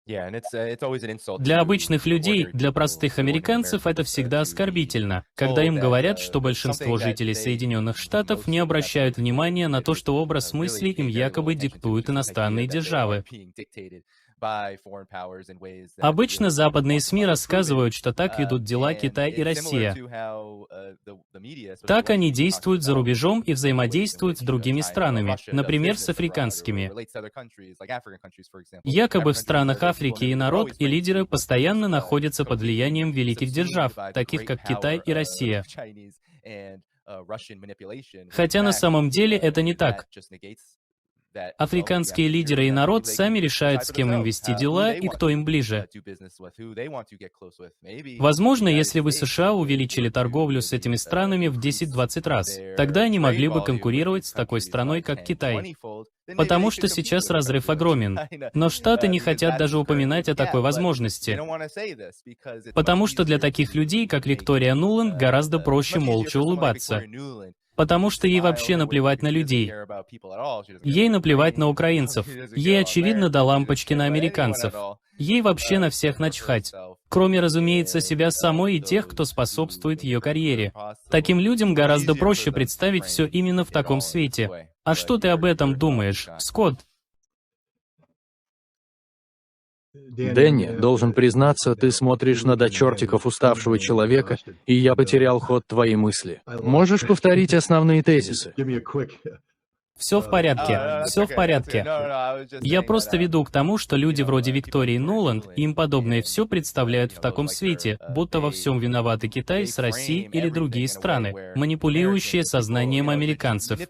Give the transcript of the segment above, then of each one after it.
Для обычных людей, для простых американцев это всегда оскорбительно, когда им говорят, что большинство жителей Соединенных Штатов не обращают внимания на то, что образ мысли им якобы диктуют иностранные державы. Обычно западные СМИ рассказывают, что так ведут дела Китай и Россия. Так они действуют за рубежом и взаимодействуют с другими странами, например, с африканскими. Якобы в странах Африки и народ, и лидеры постоянно находятся под влиянием великих держав, таких как Китай и Россия. Хотя на самом деле это не так. Африканские лидеры и народ сами решают, с кем им вести дела и кто им ближе. Возможно, если бы США увеличили торговлю с этими странами в 10-20 раз, тогда они могли бы конкурировать с такой страной, как Китай. Потому что сейчас разрыв огромен. Но Штаты не хотят даже упоминать о такой возможности. Потому что для таких людей, как Виктория Нуланд, гораздо проще молча улыбаться. Потому что ей вообще наплевать на людей. Ей наплевать на украинцев. Ей, очевидно, до лампочки на американцев. Ей вообще на всех начхать. Кроме, разумеется, себя самой и тех, кто способствует ее карьере. Таким людям гораздо проще представить все именно в таком свете. А что ты об этом думаешь, Скотт? Дэнни, должен признаться, ты смотришь на до чертиков уставшего человека, и я потерял ход твоей мысли. Можешь повторить основные тезисы? Все в порядке, все в порядке. Я просто веду к тому, что люди вроде Виктории Нуланд и им подобные все представляют в таком свете, будто во всем виноваты Китай с Россией или другие страны, манипулирующие сознанием американцев.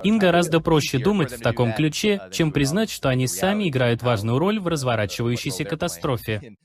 Им гораздо проще думать в таком ключе, чем признать, что они сами играют важную роль в разворачивающейся катастрофе.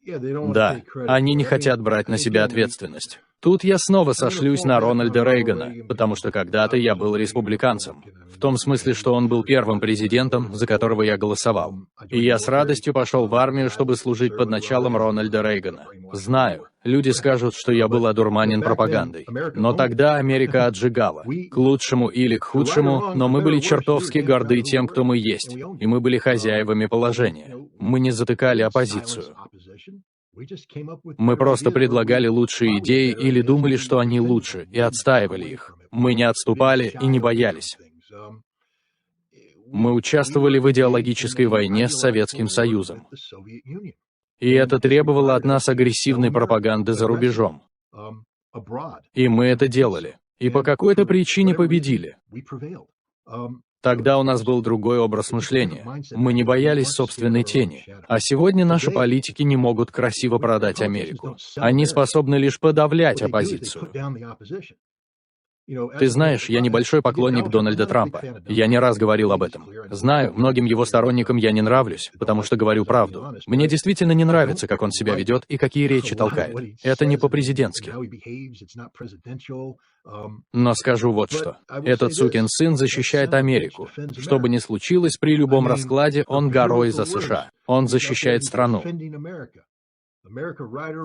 Да, они не хотят брать на себя ответственность. Тут я снова сошлюсь на Рональда Рейгана, потому что когда-то я был республиканцем. В том смысле, что он был первым президентом, за которого я голосовал. И я с радостью пошел в армию, чтобы служить под началом Рональда Рейгана. Знаю, люди скажут, что я был одурманен пропагандой. Но тогда Америка отжигала. К лучшему или к худшему, но мы были чертовски горды тем, кто мы есть. И мы были хозяевами положения. Мы не затыкали оппозицию. Мы просто предлагали лучшие идеи или думали, что они лучше, и отстаивали их. Мы не отступали и не боялись. Мы участвовали в идеологической войне с Советским Союзом. И это требовало от нас агрессивной пропаганды за рубежом. И мы это делали. И по какой-то причине победили. Тогда у нас был другой образ мышления. Мы не боялись собственной тени. А сегодня наши политики не могут красиво продать Америку. Они способны лишь подавлять оппозицию. Ты знаешь, я небольшой поклонник Дональда Трампа. Я не раз говорил об этом. Знаю, многим его сторонникам я не нравлюсь, потому что говорю правду. Мне действительно не нравится, как он себя ведет и какие речи толкает. Это не по-президентски. Но скажу вот что. Этот сукин сын защищает Америку. Что бы ни случилось, при любом раскладе, он горой за США. Он защищает страну.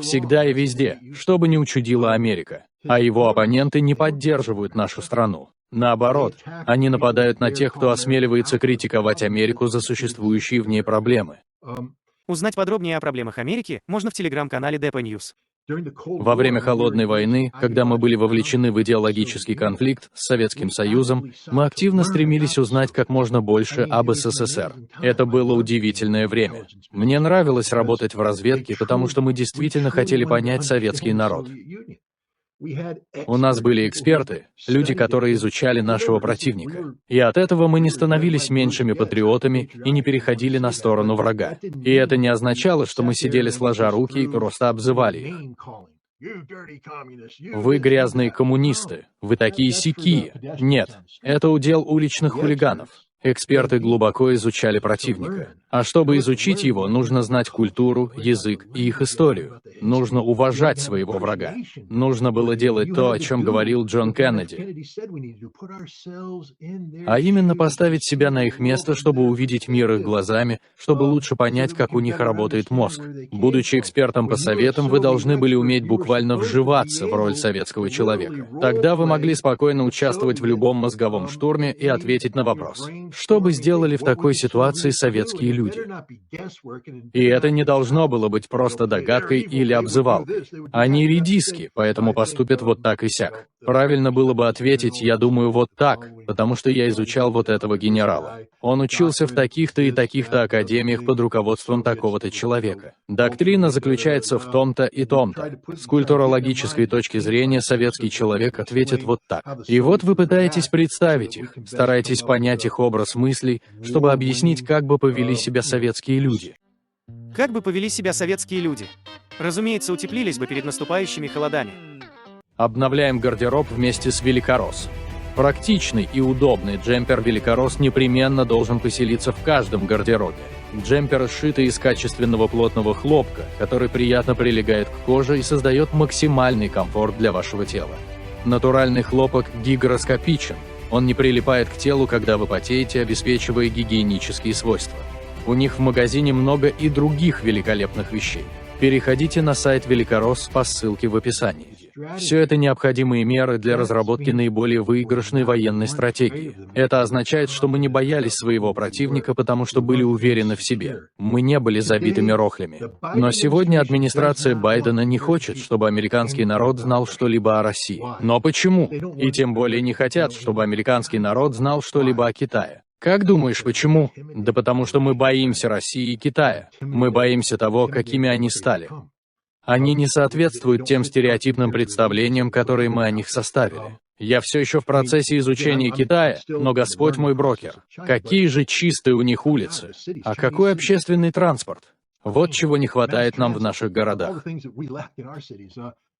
Всегда и везде, что бы ни учудила Америка. А его оппоненты не поддерживают нашу страну. Наоборот, они нападают на тех, кто осмеливается критиковать Америку за существующие в ней проблемы. Узнать подробнее о проблемах Америки можно в телеграм-канале Depa News. Во время Холодной войны, когда мы были вовлечены в идеологический конфликт с Советским Союзом, мы активно стремились узнать как можно больше об СССР. Это было удивительное время. Мне нравилось работать в разведке, потому что мы действительно хотели понять советский народ. У нас были эксперты, люди, которые изучали нашего противника. И от этого мы не становились меньшими патриотами и не переходили на сторону врага. И это не означало, что мы сидели сложа руки и просто обзывали их. Вы грязные коммунисты, вы такие сякие. Нет, это удел уличных хулиганов. Эксперты глубоко изучали противника. А чтобы изучить его, нужно знать культуру, язык и их историю. Нужно уважать своего врага. Нужно было делать то, о чем говорил Джон Кеннеди. А именно поставить себя на их место, чтобы увидеть мир их глазами, чтобы лучше понять, как у них работает мозг. Будучи экспертом по советам, вы должны были уметь буквально вживаться в роль советского человека. Тогда вы могли спокойно участвовать в любом мозговом штурме и ответить на вопрос: Что бы сделали в такой ситуации советские люди? И это не должно было быть просто догадкой или обзывалкой. Они редиски, поэтому поступят вот так и сяк. Правильно было бы ответить, я думаю, вот так, потому что я изучал вот этого генерала. Он учился в таких-то и таких-то академиях под руководством такого-то человека. Доктрина заключается в том-то и том-то. С культурологической точки зрения советский человек ответит вот так. И вот вы пытаетесь представить их, стараетесь понять их образ мыслей, чтобы объяснить, как бы повели себя советские люди. Как бы повели себя советские люди? Разумеется, утеплились бы перед наступающими холодами. Обновляем гардероб вместе с Великорос. Практичный и удобный джемпер Великорос непременно должен поселиться в каждом гардеробе. Джемпер сшитый из качественного плотного хлопка, который приятно прилегает к коже и создает максимальный комфорт для вашего тела. Натуральный хлопок гигроскопичен. Он не прилипает к телу, когда вы потеете, обеспечивая гигиенические свойства. У них в магазине много и других великолепных вещей. Переходите на сайт Великорос по ссылке в описании. Все это необходимые меры для разработки наиболее выигрышной военной стратегии. Это означает, что мы не боялись своего противника, потому что были уверены в себе. Мы не были забитыми рохлями. Но сегодня администрация Байдена не хочет, чтобы американский народ знал что-либо о России. Но почему? И тем более не хотят, чтобы американский народ знал что-либо о Китае. Как думаешь, почему? Да потому что мы боимся России и Китая. Мы боимся того, какими они стали. Они не соответствуют тем стереотипным представлениям, которые мы о них составили. Я все еще в процессе изучения Китая, но Господь мой брокер. Какие же чистые у них улицы. А какой общественный транспорт? Вот чего не хватает нам в наших городах.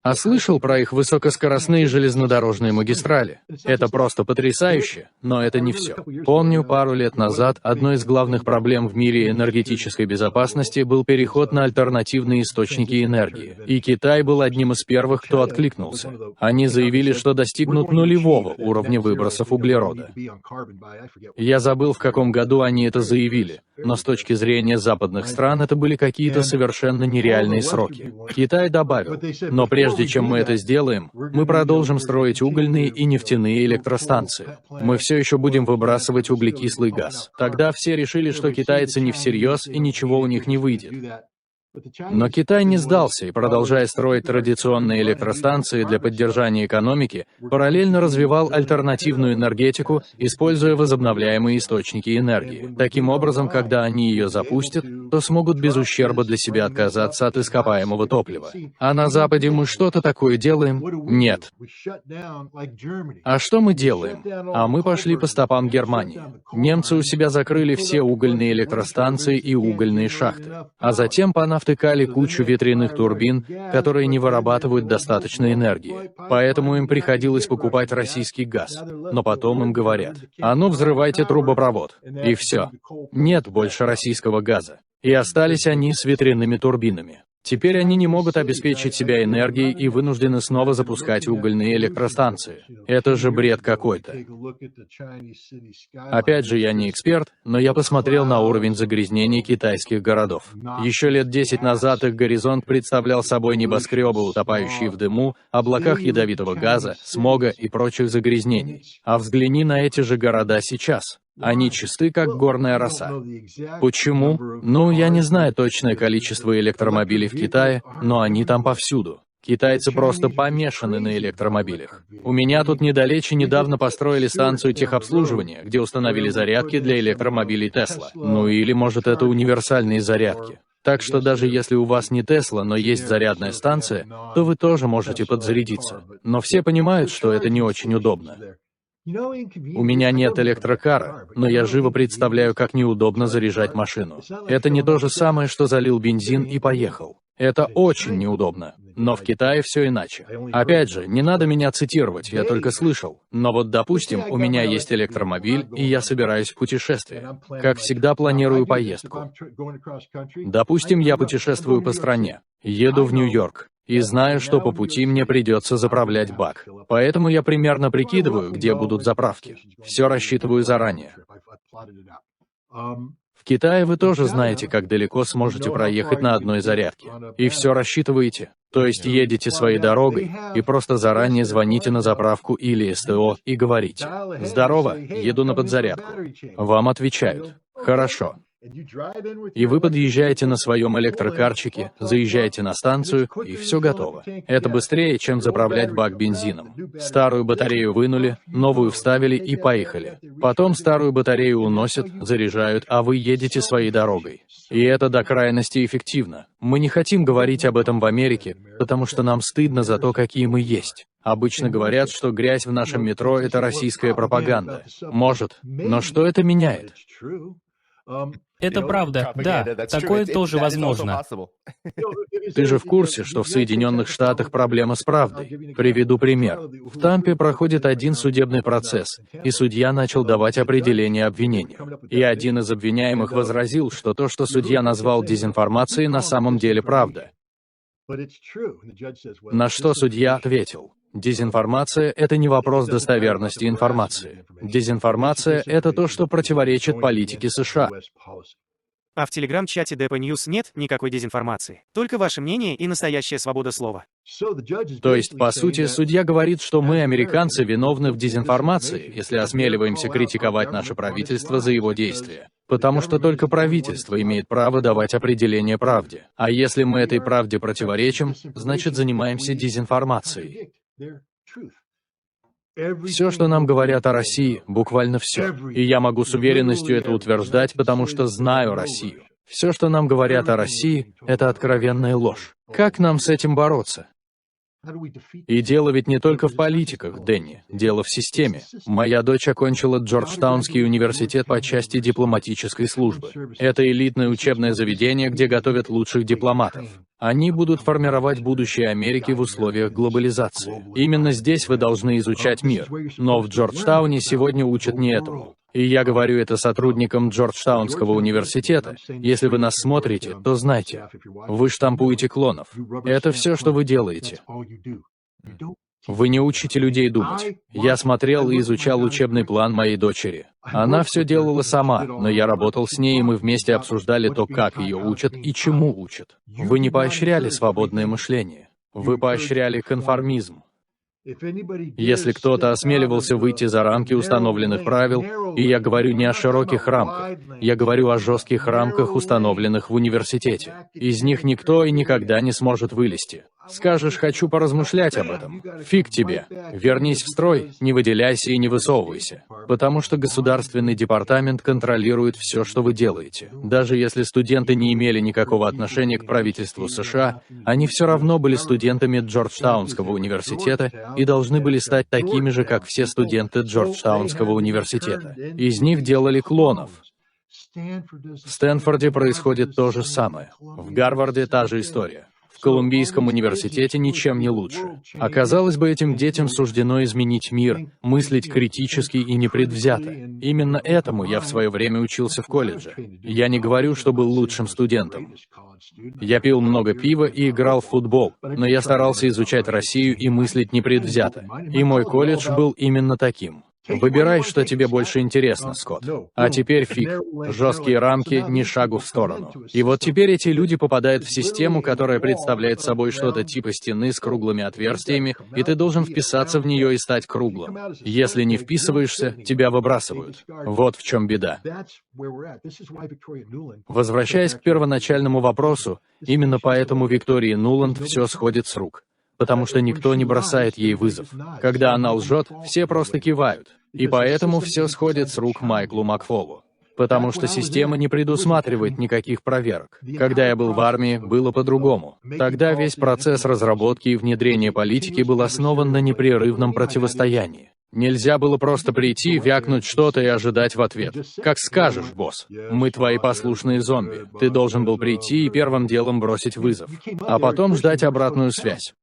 А слышал про их высокоскоростные железнодорожные магистрали? Это просто потрясающе, но это не все. Помню, пару лет назад одной из главных проблем в мире энергетической безопасности был переход на альтернативные источники энергии. И Китай был одним из первых, кто откликнулся. Они заявили, что достигнут нулевого уровня выбросов углерода. Я забыл, в каком году они это заявили, но с точки зрения западных стран это были какие-то совершенно нереальные сроки. Китай добавил, но прежде чем мы это сделаем, мы продолжим строить угольные и нефтяные электростанции. Мы все еще будем выбрасывать углекислый газ. Тогда все решили, что китайцы не всерьез и ничего у них не выйдет. Но Китай не сдался и, продолжая строить традиционные электростанции для поддержания экономики, параллельно развивал альтернативную энергетику, используя возобновляемые источники энергии. Таким образом, когда они ее запустят, то смогут без ущерба для себя отказаться от ископаемого топлива. А на Западе мы что-то такое делаем? Нет. А что мы делаем? А мы пошли по стопам Германии. Немцы у себя закрыли все угольные электростанции и угольные шахты. А затем понавтыкали кучу ветряных турбин, которые не вырабатывают достаточно энергии. Поэтому им приходилось покупать российский газ. Но потом им говорят, а ну взрывайте трубопровод. И все. Нет больше российского газа. И остались они с ветряными турбинами. Теперь они не могут обеспечить себя энергией и вынуждены снова запускать угольные электростанции. Это же бред какой-то. Опять же, я не эксперт, но я посмотрел на уровень загрязнений китайских городов. Еще лет 10 назад их горизонт представлял собой небоскребы, утопающие в дыму, облаках ядовитого газа, смога и прочих загрязнений. А взгляни на эти же города сейчас. Они чисты, как горная роса. Почему? Ну, я не знаю точное количество электромобилей в Китае, но они там повсюду. Китайцы просто помешаны на электромобилях. У меня тут недалече недавно построили станцию техобслуживания, где установили зарядки для электромобилей Tesla. Ну или, может, это универсальные зарядки. Так что даже если у вас не Tesla, но есть зарядная станция, то вы тоже можете подзарядиться. Но все понимают, что это не очень удобно. У меня нет электрокара, но я живо представляю, как неудобно заряжать машину. Это не то же самое, что залил бензин и поехал. Это очень неудобно. Но в Китае все иначе. Опять же, не надо меня цитировать, я только слышал. Но вот, допустим, у меня есть электромобиль, и я собираюсь в путешествие. Как всегда, планирую поездку. Допустим, я путешествую по стране. Еду в Нью-Йорк. И знаю, что по пути мне придется заправлять бак. Поэтому я примерно прикидываю, где будут заправки. Все рассчитываю заранее. В Китае вы тоже знаете, как далеко сможете проехать на одной зарядке. И все рассчитываете. То есть едете своей дорогой и просто заранее звоните на заправку или СТО и говорите: «Здорово, еду на подзарядку». Вам отвечают: «Хорошо». И вы подъезжаете на своем электрокарчике, заезжаете на станцию, и все готово. Это быстрее, чем заправлять бак бензином. Старую батарею вынули, новую вставили и поехали. Потом старую батарею уносят, заряжают, а вы едете своей дорогой. И это до крайности эффективно. Мы не хотим говорить об этом в Америке, потому что нам стыдно за то, какие мы есть. Обычно говорят, что грязь в нашем метро — это российская пропаганда. Может, но что это меняет? Это правда, да, такое тоже возможно. Ты же в курсе, что в Соединенных Штатах проблема с правдой? Приведу пример. В Тампе проходит один судебный процесс, и судья начал давать определение обвинению. И один из обвиняемых возразил, что то, что судья назвал дезинформацией, на самом деле правда. На что судья ответил: дезинформация — это не вопрос достоверности информации. Дезинформация — это то, что противоречит политике США. А в телеграм-чате DP News нет никакой дезинформации. Только ваше мнение и настоящая свобода слова. То есть, по сути, судья говорит, что мы, американцы, виновны в дезинформации, если осмеливаемся критиковать наше правительство за его действия. Потому что только правительство имеет право давать определение правде. А если мы этой правде противоречим, значит, занимаемся дезинформацией. Все, что нам говорят о России, буквально все. И я могу с уверенностью это утверждать, потому что знаю Россию. Все, что нам говорят о России, это откровенная ложь. Как нам с этим бороться? И дело ведь не только в политиках, Дэнни. Дело в системе. Моя дочь окончила Джорджтаунский университет по части дипломатической службы. Это элитное учебное заведение, где готовят лучших дипломатов. Они будут формировать будущее Америки в условиях глобализации. Именно здесь вы должны изучать мир. Но в Джорджтауне сегодня учат не этому. И я говорю это сотрудникам Джорджтаунского университета. Если вы нас смотрите, то знайте, вы штампуете клонов. Это все, что вы делаете. Вы не учите людей думать. Я смотрел и изучал учебный план моей дочери. Она все делала сама, но я работал с ней, и мы вместе обсуждали то, как ее учат и чему учат. Вы не поощряли свободное мышление. Вы поощряли конформизм. Если кто-то осмеливался выйти за рамки установленных правил, и я говорю не о широких рамках, я говорю о жестких рамках, установленных в университете, из них никто и никогда не сможет вылезти. Скажешь: «Хочу поразмышлять об этом». Фиг тебе. Вернись в строй, не выделяйся и не высовывайся. Потому что Государственный департамент контролирует все, что вы делаете. Даже если студенты не имели никакого отношения к правительству США, они все равно были студентами Джорджтаунского университета и должны были стать такими же, как все студенты Джорджтаунского университета. Из них делали клонов. В Стэнфорде происходит то же самое. В Гарварде та же история. В Колумбийском университете ничем не лучше. Оказалось бы, этим детям суждено изменить мир, мыслить критически и непредвзято. Именно этому я в свое время учился в колледже. Я не говорю, что был лучшим студентом. Я пил много пива и играл в футбол, но я старался изучать Россию и мыслить непредвзято. И мой колледж был именно таким. Выбирай, что тебе больше интересно, Скотт. А теперь фиг. Жесткие рамки, ни шагу в сторону. И вот теперь эти люди попадают в систему, которая представляет собой что-то типа стены с круглыми отверстиями, и ты должен вписаться в нее и стать круглым. Если не вписываешься, тебя выбрасывают. Вот в чем беда. Возвращаясь к первоначальному вопросу, именно поэтому Виктории Нуланд все сходит с рук. Потому что никто не бросает ей вызов. Когда она лжет, все просто кивают. И поэтому все сходит с рук Майклу Макфолу. Потому что система не предусматривает никаких проверок. Когда я был в армии, было по-другому. Тогда весь процесс разработки и внедрения политики был основан на непрерывном противостоянии. Нельзя было просто прийти, вякнуть что-то и ожидать в ответ. Как скажешь, босс. Мы твои послушные зомби. Ты должен был прийти и первым делом бросить вызов. А потом ждать обратную связь.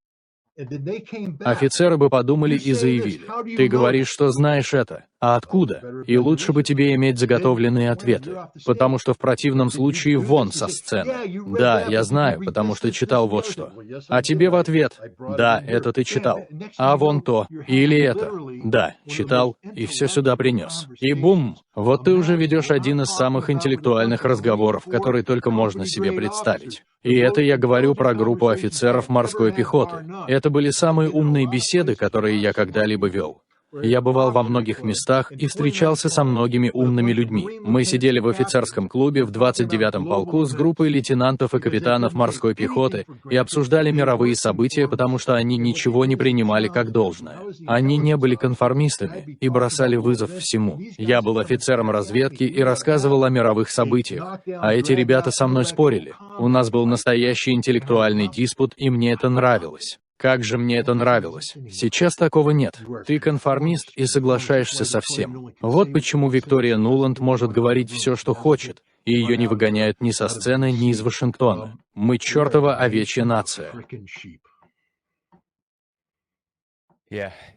Офицеры бы подумали и заявили: «Ты говоришь, что знаешь это. А откуда? И лучше бы тебе иметь заготовленные ответы, потому что в противном случае вон со сцены. Да, я знаю, потому что читал вот что. А тебе в ответ: да, это ты читал. А вон то, или это. Да, читал, и все сюда принес. И бум! Вот ты уже ведешь один из самых интеллектуальных разговоров, который только можно себе представить. И это я говорю про группу офицеров морской пехоты. Это были самые умные беседы, которые я когда-либо вел. Я бывал во многих местах и встречался со многими умными людьми. Мы сидели в офицерском клубе в 29-м полку с группой лейтенантов и капитанов морской пехоты и обсуждали мировые события, потому что они ничего не принимали как должное. Они не были конформистами и бросали вызов всему. Я был офицером разведки и рассказывал о мировых событиях, а эти ребята со мной спорили. У нас был настоящий интеллектуальный диспут, и мне это нравилось. Как же мне это нравилось. Сейчас такого нет. Ты конформист и соглашаешься со всем. Вот почему Виктория Нуланд может говорить все, что хочет, и ее не выгоняют ни со сцены, ни из Вашингтона. Мы чертова овечья нация.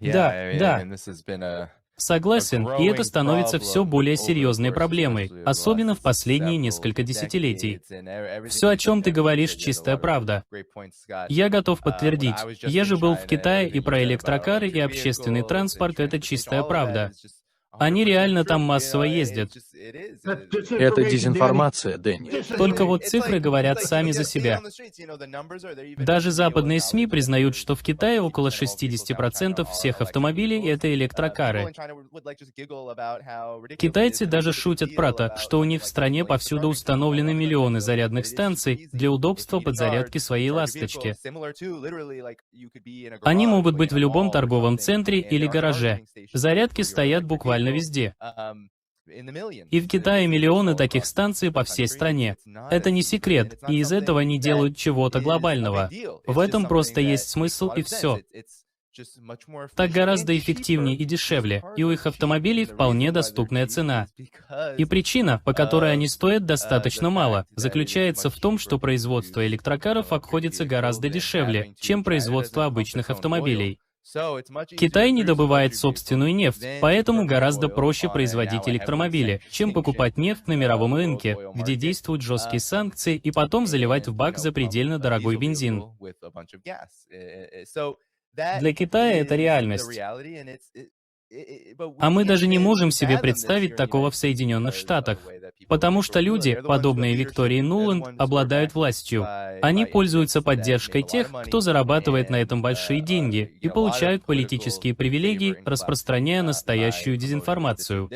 Да. Согласен, и это становится все более серьезной проблемой, особенно в последние несколько десятилетий. Все, о чем ты говоришь, чистая правда. Я готов подтвердить. Я же был в Китае, и про электрокары и общественный транспорт — это чистая правда. Они реально там массово ездят. Это дезинформация, Дэнни. Только вот цифры говорят сами за себя. Даже западные СМИ признают, что в Китае около 60% всех автомобилей — это электрокары. Китайцы даже шутят про то, что у них в стране повсюду установлены миллионы зарядных станций для удобства подзарядки своей ласточки. Они могут быть в любом торговом центре или гараже. Зарядки стоят буквально везде. И в Китае миллионы таких станций по всей стране. Это не секрет, и из этого они делают чего-то глобального. В этом просто есть смысл, и все. Так гораздо эффективнее и дешевле, и у их автомобилей вполне доступная цена. И причина, по которой они стоят достаточно мало, заключается в том, что производство электрокаров обходится гораздо дешевле, чем производство обычных автомобилей. Китай не добывает собственную нефть, поэтому гораздо проще производить электромобили, чем покупать нефть на мировом рынке, где действуют жесткие санкции, и потом заливать в бак запредельно дорогой бензин. Для Китая это реальность. А мы даже не можем себе представить такого в Соединенных Штатах, потому что люди, подобные Виктории Нуланд, обладают властью. Они пользуются поддержкой тех, кто зарабатывает на этом большие деньги, и получают политические привилегии, распространяя настоящую дезинформацию.